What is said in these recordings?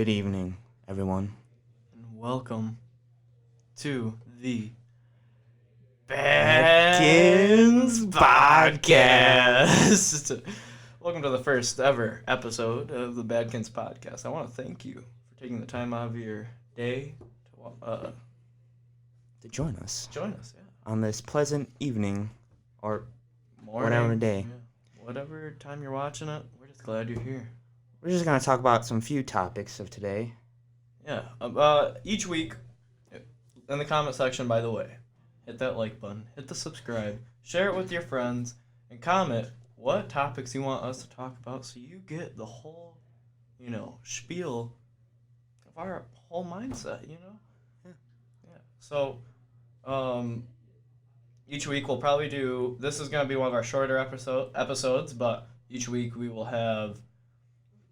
Good evening, everyone. And welcome to the Badkins Podcast. Welcome to the first ever episode of the Badkins Podcast. I want to thank you for taking the time out of your day To join us join us. Yeah. on this pleasant evening or Morning, whatever day. yeah. Whatever time you're watching it, we're just glad you're here. We're just going to talk about some few topics of today. Yeah. Each week, in the comment section, by the way, hit that like button, hit the subscribe, share it with your friends, and comment what topics you want us to talk about so you get the whole, spiel of our whole mindset, Yeah. Yeah. So, each week we'll probably do, this is going to be one of our shorter episodes, but each week we will have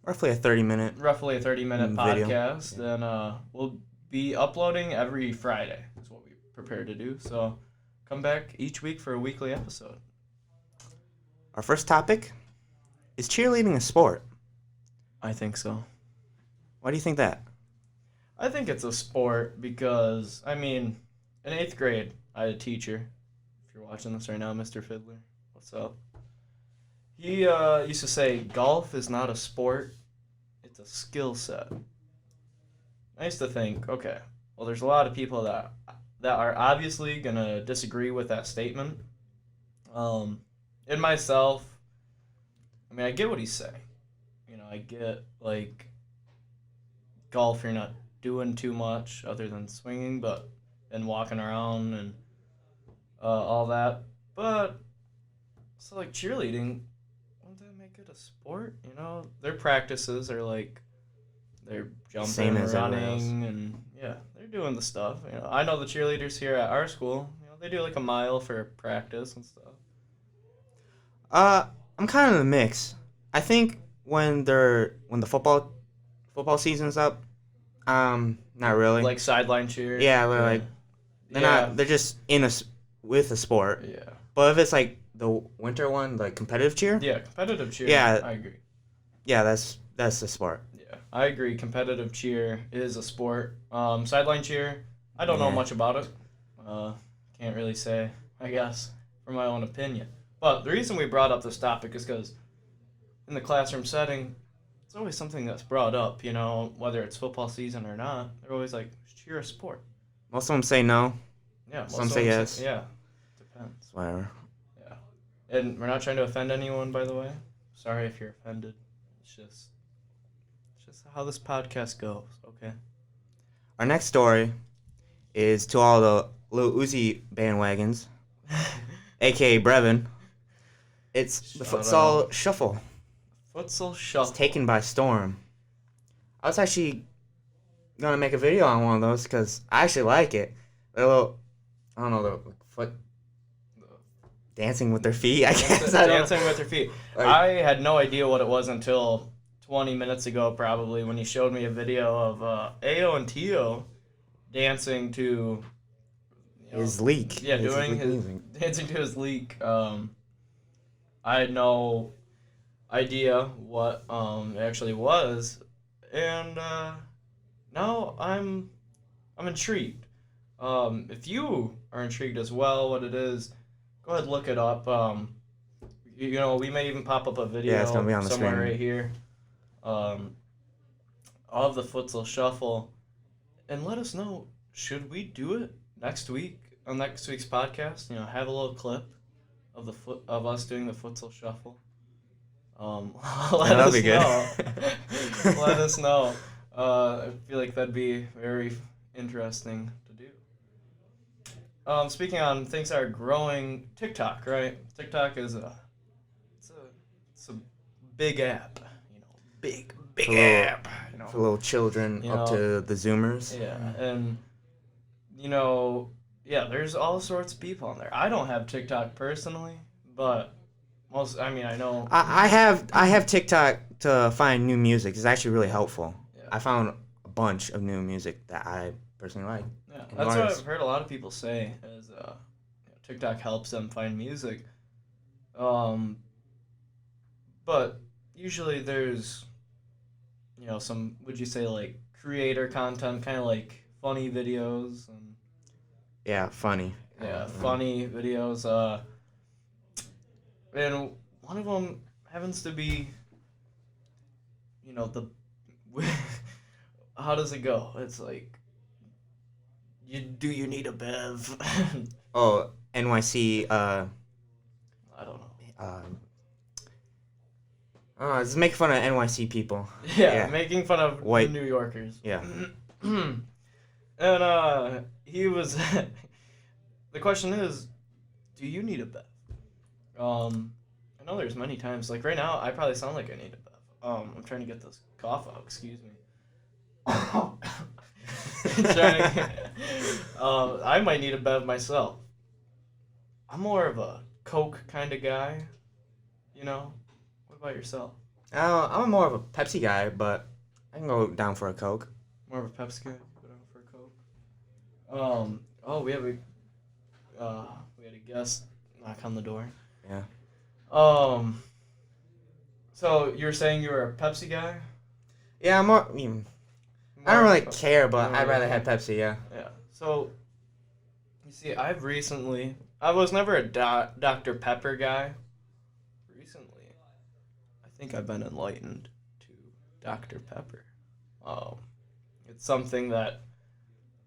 Roughly a 30-minute. roughly a 30-minute Video. podcast, and we'll be uploading every Friday is what we prepare to do. So come back each week for a weekly episode. Our first topic is cheerleading a sport. I think so. Why do you think that? I think it's a sport because, in 8th grade, I had a teacher. If you're watching this right now, Mr. Fiddler, what's up? He used to say, golf is not a sport, it's a skill set. I used to think, okay, well, there's a lot of people that are obviously going to disagree with that statement. In myself, I get what he's saying. I get, golf, you're not doing too much other than swinging and walking around and all that. But, so, cheerleading, wouldn't that make it a sport? Their practices are, they're jumping, Same as everywhere running, and, yeah, they're doing the stuff. I know the cheerleaders here at our school, they do, a mile for practice and stuff. I'm kind of in the mix. I think when the football season's up, not really. Sideline cheer. Yeah, they're just with a sport. Yeah. But if it's the winter one, competitive cheer, Yeah, competitive cheer. Yeah. I agree. yeah, that's the sport. Yeah, I agree. Competitive cheer is a sport. Sideline cheer, I don't know Yeah. much about it. Can't really say, I guess, from my own opinion. But the reason we brought up this topic is because in the classroom setting, it's always something that's brought up, whether it's football season or not. They're always like, cheer a sport. Most of them say no. Yeah. Some say yes. Yeah. Depends. Whatever. Yeah. And we're not trying to offend anyone, by the way. Sorry if you're offended. It's just how this podcast goes, okay? Our next story is to all the Lil Uzi bandwagons, a.k.a. Brevin. It's the Shout futsal shuffle. Futsal shuffle. It's taken by storm. I was actually going to make a video on one of those because I actually like it. They're a little, I don't know, the foot dancing with their feet, I guess. Dancing with their feet. Like- I had no idea what it was until 20 minutes ago, probably, when he showed me a video of Ao and Tio dancing to His leak. Yeah, His doing his music. dancing to his leak. I had no idea what it actually was, and now I'm intrigued. If you are intrigued as well, what it is, go ahead and look it up. We may even pop up a video Yeah, it's gonna be on the somewhere screen. right here. Of the futsal shuffle, and let us know, should we do it next week on next week's podcast? Have a little clip of us doing the futsal shuffle. Let That'll us be good. know. Let us know. I feel like that'd be very interesting to do. Speaking on things that are growing, TikTok, right? TikTok is it's a big app, big For app, For little children up to the Zoomers. Yeah, and there's all sorts of people on there. I don't have TikTok personally, but I know. I have TikTok to find new music. It's actually really helpful. Yeah. I found a bunch of new music that I personally like. Yeah, New that's what artists. I've heard a lot of people say is TikTok helps them find music. But usually there's some, would you say, like, creator content, kind of like funny videos and Yeah, funny. funny videos. And one of them happens to be, the how does it go? It's like, you need a bev? Oh, NYC. I don't know. Just make fun of NYC people. Yeah, making fun of White. New Yorkers. Yeah. And he was. The question is, do you need a bev? I know there's many times. Like right now, I probably sound like I need a bev. I'm trying to get this cough out. Excuse me. I might need a bev myself. I'm more of a Coke kind of guy. What about yourself? I'm more of a Pepsi guy, but I can go down for a Coke. More of a Pepsi guy. Go down for a Coke. We have a guest knock on the door. Yeah. So you're saying you were a Pepsi guy? Yeah, I don't really care, but I'd rather have Pepsi. Yeah. Yeah. So, you see, I was never a Dr. Pepper guy. Recently, I think I've been enlightened to Dr. Pepper. It's something that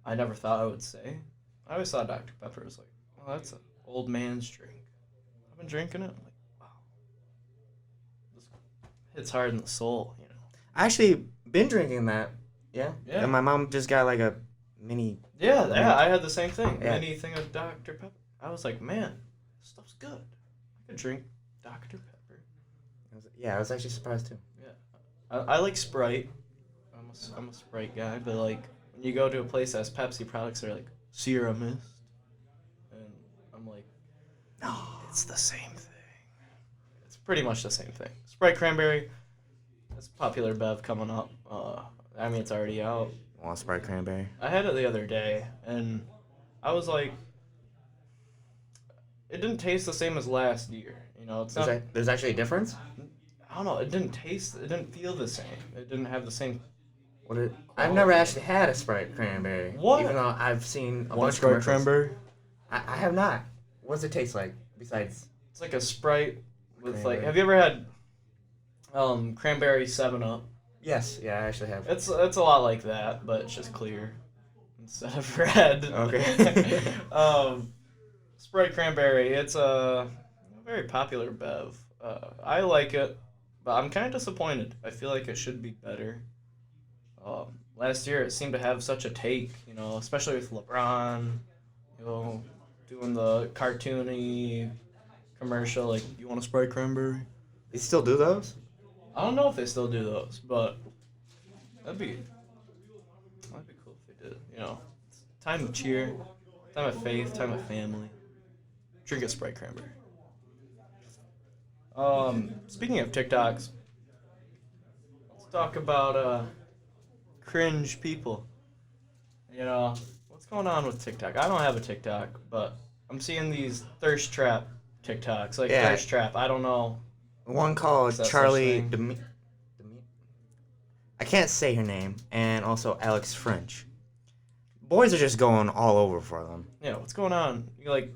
I never thought I would say. I always thought Dr. Pepper was like, well, that's an old man's drink. I've been drinking it. I'm like, wow. This hits hard in the soul, I actually been drinking that. Yeah. Yeah. And my mom just got like a mini. Yeah, I had the same thing. Yeah. Mini thing of Dr. Pepper. I was like, man, this stuff's good. I could drink Dr. Pepper. I was actually surprised too. Yeah. I like Sprite. I'm a Sprite guy, but like when you go to a place that has Pepsi products, they're like Sierra Mist, and I'm like, no, it's the same thing. It's pretty much the same thing. Sprite Cranberry. That's a popular bev coming up. It's already out. Want Sprite Cranberry? I had it the other day, and I was like, it didn't taste the same as last year. It's not. There's actually a difference? I don't know. It didn't feel the same. It didn't have the same. I've never actually had a Sprite Cranberry. What? Even though I've seen a One bunch of Sprite commercials. Cranberry? I have not. What does it taste like besides? It's like a Sprite with Cranberry. have you ever had cranberry 7-Up? Yes. Yeah, I actually have. It's a lot like that, but it's just clear instead of red. Okay. Sprite Cranberry. It's a very popular bev. I like it, but I'm kind of disappointed. I feel like it should be better. Last year it seemed to have such a take, especially with LeBron, doing the cartoony commercial, like, you want a Sprite Cranberry? They still do those? I don't know if they still do those, but that'd be cool if they did. It's time of cheer, time of faith, time of family. Drink a Sprite Cranberry. Speaking of TikToks, let's talk about cringe people. What's going on with TikTok? I don't have a TikTok, but I'm seeing these thirst trap TikToks. Like, Yeah. thirst trap, I don't know. One called Is that Charlie such thing? I can't say her name, and also Alex French. Boys are just going all over for them. Yeah, what's going on? Like,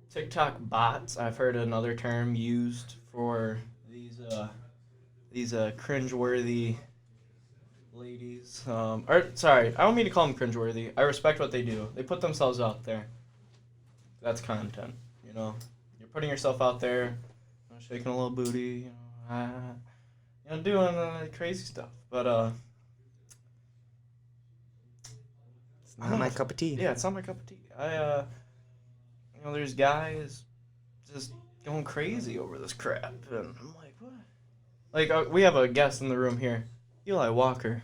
TikTok bots, I've heard another term used for these cringeworthy ladies. Sorry, I don't mean to call them cringeworthy. I respect what they do. They put themselves out there. That's content, You're putting yourself out there, shaking a little booty, doing crazy stuff. But It's not my cup of tea. yeah, it's not my cup of tea. There's guys just going crazy over this crap, and I'm like, what? Like, we have a guest in the room here, Eli Walker.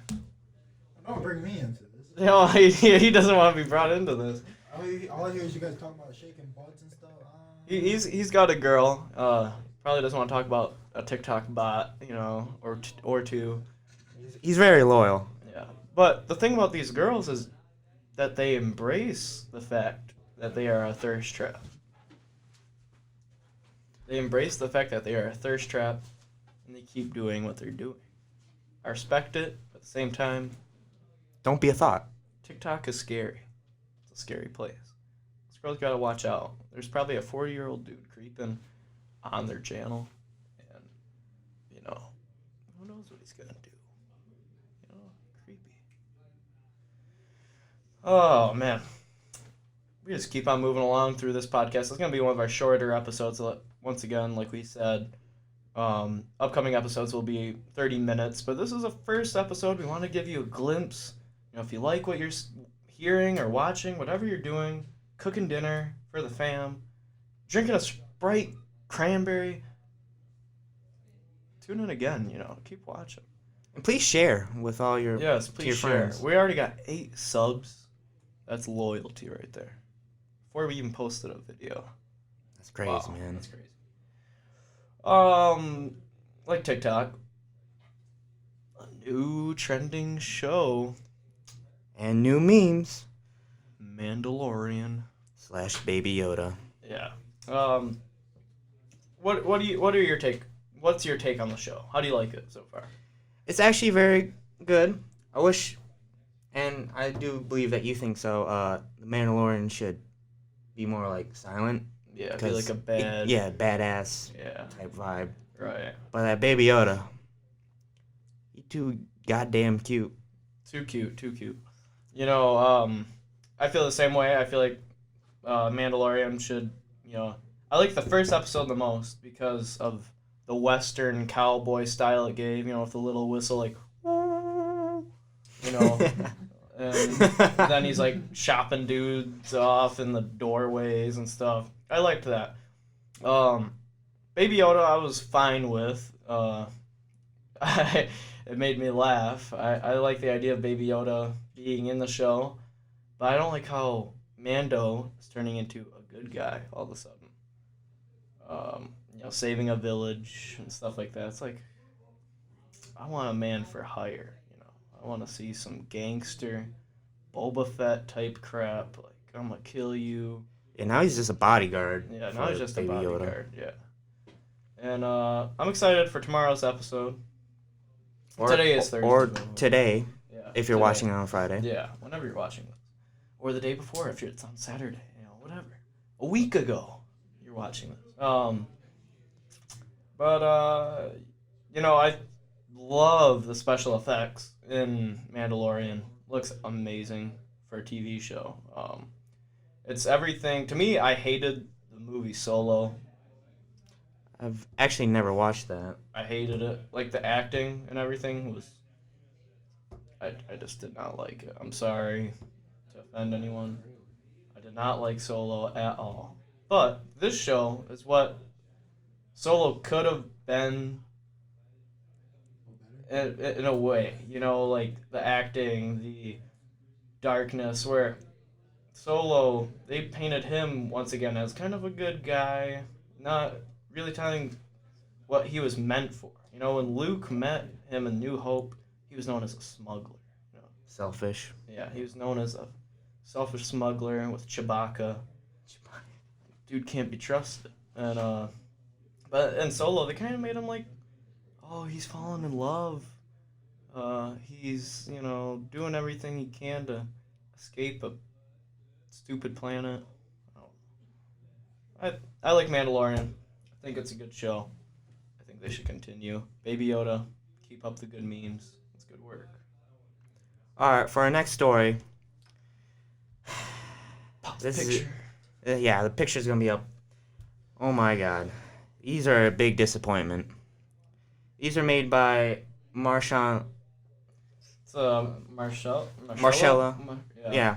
Don't bring me into this. He doesn't want to be brought into this. All I hear is you guys talking about shaking butts and stuff. He's got a girl. Probably doesn't want to talk about a TikTok bot, or two. He's very loyal. Yeah. But the thing about these girls is that they embrace the fact that they are a thirst trap. They embrace the fact that they are a thirst trap, and they keep doing what they're doing. I respect it. At the same time, Don't be a thought. TikTok is scary. It's a scary place. This girl's got to watch out. There's probably a 40-year-old dude creeping on their channel. And, you know, who knows what he's going to do. You know, creepy. Oh, man. We just keep on moving along through this podcast. It's going to be one of our shorter episodes. Once again, like we said, upcoming episodes will be 30 minutes. But this is a first episode. We want to give you a glimpse. You know, if you like what you're hearing or watching, whatever you're doing, cooking dinner for the fam, drinking a Sprite cranberry, tune in again, you know, keep watching. And please share with all your Yes, to please your share. friends. We already got 8 subs. That's loyalty right there. Before we even posted a video. That's crazy, Wow, man. that's crazy. Like TikTok, a new trending show, And new memes Mandalorian. / Baby Yoda. Yeah. What are your take? What's your take on the show? How do you like it so far? It's actually very good. I wish, and I do believe that you think so. The Mandalorian should be more like silent. Yeah, be like a bad. Badass Yeah. type vibe. Right. But that Baby Yoda, he too goddamn cute. Too cute. Too cute. You know, I feel the same way. I feel like Mandalorian should, you know, I like the first episode the most because of the Western cowboy style it gave, you know, with the little whistle, like, you know, and then he's like chopping dudes off in the doorways and stuff. I liked that. Baby Yoda, I was fine with. It made me laugh. I like the idea of Baby Yoda being in the show, but I don't like how Mando is turning into a good guy all of a sudden. You know, saving a village and stuff like that. It's like, I want a man for hire. You know, I want to see some gangster, Boba Fett type crap. Like, I'm gonna kill you. And now he's just a bodyguard. Yeah, now he's just a Baby Yoda. bodyguard. Yeah. And I'm excited for tomorrow's episode. Or, Today is Thursday. Or today, Yeah, if you're today. watching it on Friday. Yeah, whenever you're watching this. Or the day before if it's on Saturday, you know, whatever. A week ago you're watching this. You know, I love the special effects in Mandalorian. Looks amazing for a TV show. It's everything. To me, I hated the movie Solo. I've actually never watched that. I hated it. Like, the acting and everything was... I just did not like it. I'm sorry to offend anyone. I did not like Solo at all. But this show is what Solo could have been in a way. You know, like, the acting, the darkness, where Solo, they painted him, once again, as kind of a good guy, not really telling what he was meant for. You know, when Luke met him in New Hope, he was known as a smuggler. You know? Selfish. Yeah, he was known as a selfish smuggler with Chewbacca. Dude can't be trusted. And but in Solo, they kind of made him like, oh, he's fallen in love. He's, you know, doing everything he can to escape a stupid planet. I like Mandalorian. I think it's a good show. I think they should continue. Baby Yoda, keep up the good memes. It's good work. Alright, for our next story. Pop the This is- picture. Yeah, the picture's gonna be up. Oh my god. These are a big disappointment. These are made by It's Marcella. Yeah. Yeah.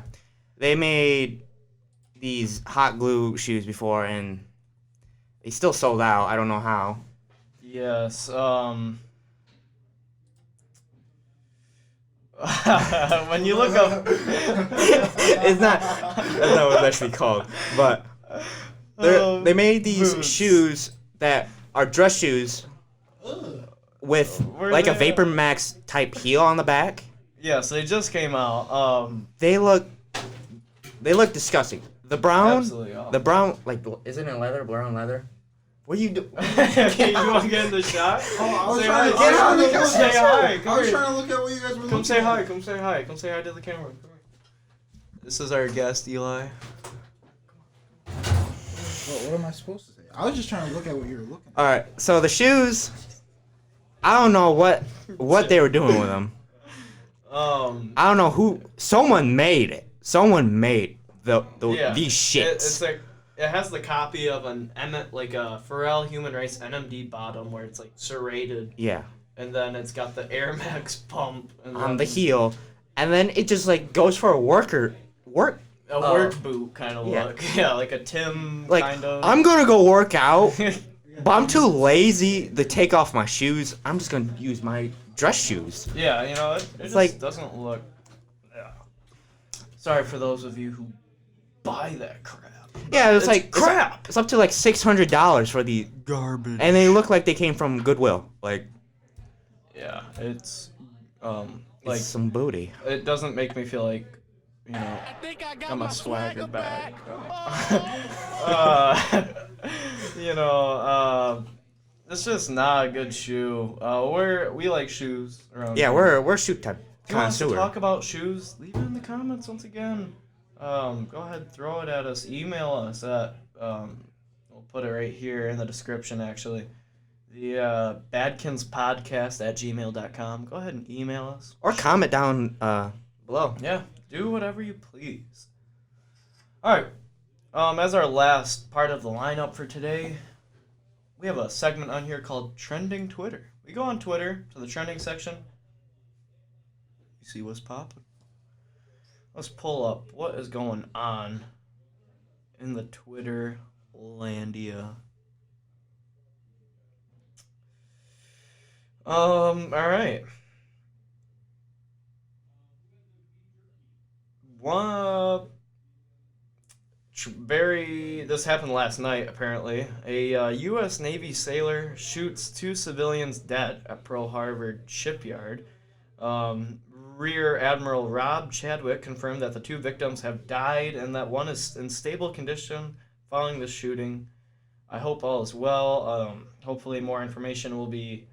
They made these hot glue shoes before and they still sold out. I don't know how. Yes. When you look up, It's not that's not what it's actually called. But they made these boots. shoes that are dress shoes with Where like a they Vapor Max type heel on the back. Yes, they just came out. They look disgusting. The brown, Absolutely awful. the brown, like, isn't it leather? Brown leather. What are you doing? Okay, you want to get in the shot? Oh, I was Say trying hi. to Get out of the look Say at hi. I Come was here. trying to look at what you guys were looking Come say at. hi. Come say hi. Come say hi to the camera. Come here. This is our guest, Eli. What am I supposed to say? I was just trying to look at what you were looking at. All right, so the shoes. I don't know what they were doing with them. I don't know who. Someone made it. Someone made these shits. It's like it has the copy of an like a Pharrell Human Race NMD bottom where it's like serrated. Yeah. And then it's got the Air Max pump On the heel, and then it just like goes for a work boot kind of yeah. look. Yeah, like a Tim like kind of. I'm gonna go work out, but I'm too lazy to take off my shoes. I'm just gonna use my dress shoes. Yeah, you know, it just like- doesn't look. Yeah. Sorry for those of you who buy that crap. Yeah, it's like crap. It's up to like $600 for the Garbage. and they look like they came from Goodwill. Like Yeah, it's like some booty. it doesn't make me feel like, you know, I'm a swagger bag. You know, it's just not a good shoe. We like shoes around Yeah, here. we're shoe type If you want us to connoisseur. talk about shoes, leave it in the comments once again. Go ahead, throw it at us. Email us at, we'll put it right here in the description actually. The Badkins Podcast at gmail.com. Go ahead and email us. Or comment down below. Yeah, do whatever you please. Alright, as our last part of the lineup for today, we have a segment on here called Trending Twitter. We go on Twitter to the trending section. You see what's popping. Let's pull up what is going on in the Twitter landia. Alright. This happened last night, apparently. A U.S. Navy sailor shoots 2 civilians dead at Pearl Harbor shipyard. Rear Admiral Rob Chadwick confirmed that the 2 victims have died and that one is in stable condition following the shooting. I hope all is well. Hopefully more information will be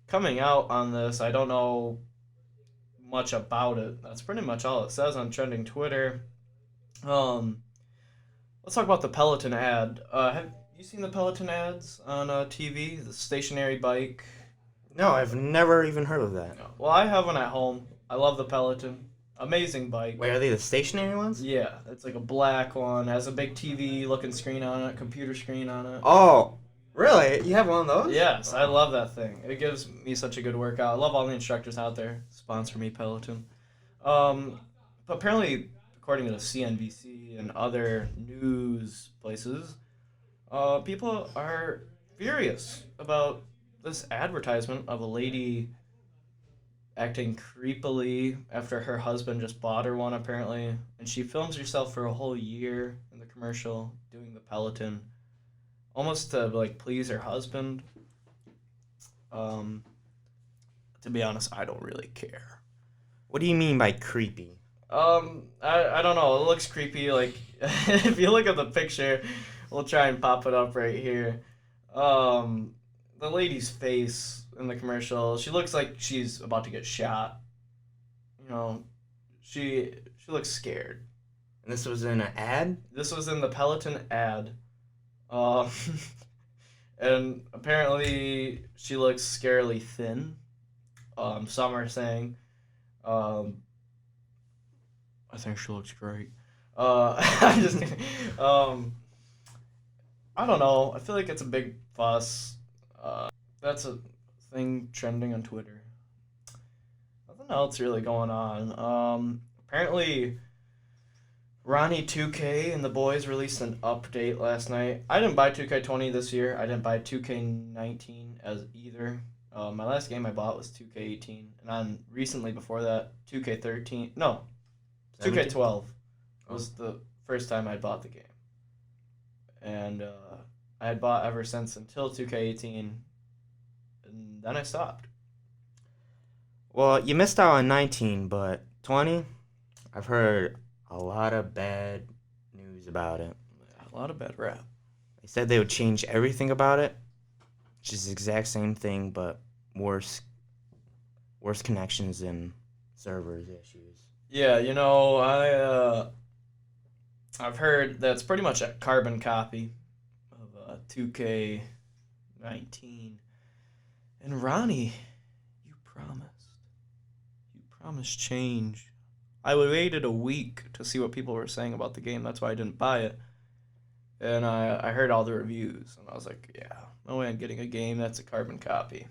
coming out on this. I don't know much about it. That's pretty much all it says on trending Twitter. Let's talk about the Peloton ad. Have you seen the Peloton ads on TV? The stationary bike. No, I've never even heard of that. No. Well, I have one at home. I love the Peloton. Amazing bike. Wait, are they the stationary ones? Yeah, it's like a black one. Has a big TV looking screen on it, computer screen on it. Oh, really? You have one of those? Yes, I love that thing. It gives me such a good workout. I love all the instructors out there. Sponsor me, Peloton. But apparently, according to the CNBC and other news places, people are furious about this advertisement of a lady acting creepily after her husband just bought her one, apparently. And she films herself for a whole year in the commercial doing the Peloton, almost to like please her husband. To be honest, I don't really care. What do you mean by creepy? I don't know. It looks creepy. Like, if you look at the picture, we'll try and pop it up right here. The lady's face in the commercial, she looks like she's about to get shot. You know, she looks scared. And this was in an ad? This was in the Peloton ad. And apparently she looks scarily thin. Some are saying. I think she looks great. I'm just kidding. I don't know. I feel like it's a big fuss. That's a thing trending on Twitter. Nothing else really going on. Apparently, Ronnie 2K and the boys released an update last night. I didn't buy 2K20 this year. I didn't buy 2K19 as either. My last game I bought was 2K18, and on recently before that 2K13. No, 2K12 was the first time I bought the game, and I had bought ever since until 2K18, and then I stopped. Well, you missed out on 19, but 20, I've heard a lot of bad news about it. A lot of bad rap. They said they would change everything about it, which is the exact same thing, but worse connections and servers issues. Yeah, I've heard that's pretty much a carbon copy of 2K19. And Ronnie, you promised change. I waited a week to see what people were saying about the game. That's why I didn't buy it. And I heard all the reviews, and I was like, yeah, no way I'm getting a game that's a carbon copy.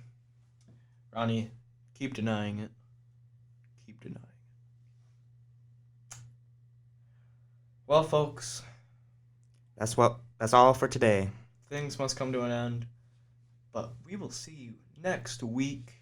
Ronnie, keep denying it. Keep denying it. Well, folks, That's all for today. things must come to an end. But we will see you next week.